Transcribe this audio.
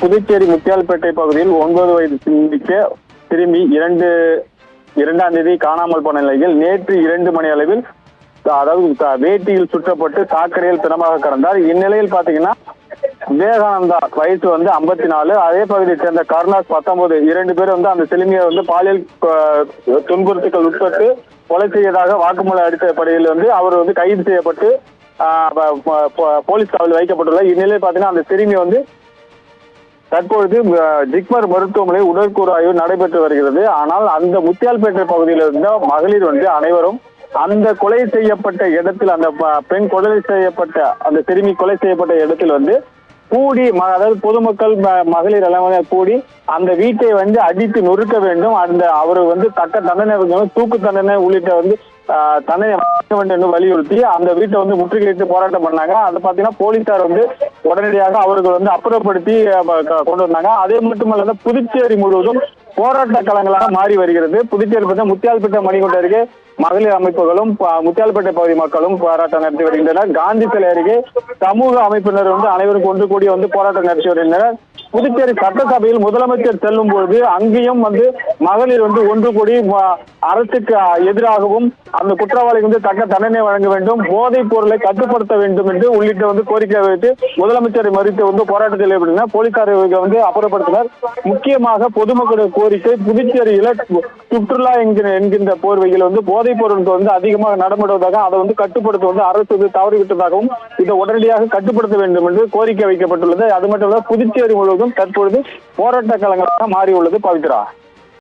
புதுச்சேரி முத்தியால்பேட்டை பகுதியில் 9 வயது சிறுமி 2ஆம் தேதி காணாமல் போன நிலையில் நேற்று 2 மணி அளவில் அதாவது வேட்டியில் சுற்றப்பட்டு சாக்கடையில் பிணமாக கிடந்தார். இந்நிலையில் பாத்தீங்கன்னா விவேகானந்தா வயசு 54, அதே பகுதியை சேர்ந்த கருணாஸ் 19 2 பேர் அந்த சிறுமியை பாலியல் துன்புறுத்தலுக்கு உட்பட்டு கொலை செய்ததாக வாக்குமூல அடிப்படையில் அவர் கைது செய்யப்பட்டு போலீஸ் காவலில் வைக்கப்பட்டுள்ளார். இந்நிலையில் பாத்தீங்கன்னா அந்த சிறுமி தற்பொழுது ஜிப்மர் மருத்துவமனை உடற்கூறு ஆய்வு நடைபெற்று வருகிறது. ஆனால் அந்த முத்தியால்பேட்டை பகுதியில் இருந்த மகளிர் அனைவரும் அந்த கொலை செய்யப்பட்ட இடத்தில், அந்த பெண் கொலை செய்யப்பட்ட அந்த சிறுமி கொலை செய்யப்பட்ட இடத்தில் கூடி, அதாவது பொதுமக்கள் மகளிர் எல்லாம் கூடி அந்த வீட்டை அடித்து நொறுக்க வேண்டும், அந்த அவரு தக்க தண்டனை தூக்கு தண்டனை உள்ளிட்ட தண்டனை வழங்க வேண்டும் என்று வலியுறுத்தி அந்த வீட்டை முற்றுகையிட்டு போராட்டம் பண்ணாங்க. அது பாத்தீங்கன்னா போலீசார் உடனடியாக அவர்கள் அப்புறப்படுத்தி கொண்டு வந்தாங்க. அதே மட்டுமல்ல புதுச்சேரி முழுவதும் போராட்ட களங்களாக மாறி வருகிறது. புதுச்சேரி முத்தியால்பேட்டை மணிக்கூட்ட அருகே மகளிர் அமைப்புகளும் முத்தியால்பேட்டை பகுதி மக்களும் போராட்டம் நடத்தி வருகின்றனர். காந்தி சிலை அருகே சமூக அமைப்பினர் அனைவரும் ஒன்று கூடி போராட்டம் நடத்தி வருகின்றனர். புதுச்சேரி சட்டசபையில் முதலமைச்சர் செல்லும் போது அங்கேயும் மகளிர் ஒன்று கூடி அரசுக்கு எதிராகவும் அந்த குற்றவாளிக்கு தக்க தண்டனை வழங்க வேண்டும், போதைப் பொருளை கட்டுப்படுத்த வேண்டும் என்று உள்ளிட்ட கோரிக்கை வைத்து முதலமைச்சரை மறுத்து போராட்டத்தில் ஈடுபட்டனர். போலீசார் அப்புறப்படுத்தினர். முக்கியமாக பொதுமக்களுடைய கோரிக்கை, புதுச்சேரியில சுற்றுலா என்கின்ற போர்வையில் போதைப் பொருளுக்கு அதிகமாக நடமாடுவதாக அதை கட்டுப்படுத்த அரசு தவறிவிட்டதாகவும் இதை உடனடியாக கட்டுப்படுத்த வேண்டும் என்று கோரிக்கை வைக்கப்பட்டுள்ளது. அது மட்டுமல்ல புதுச்சேரி முழுவதும் தற்பொழுது போராட்ட களங்களாக மாறியுள்ளது. பவித்ரா.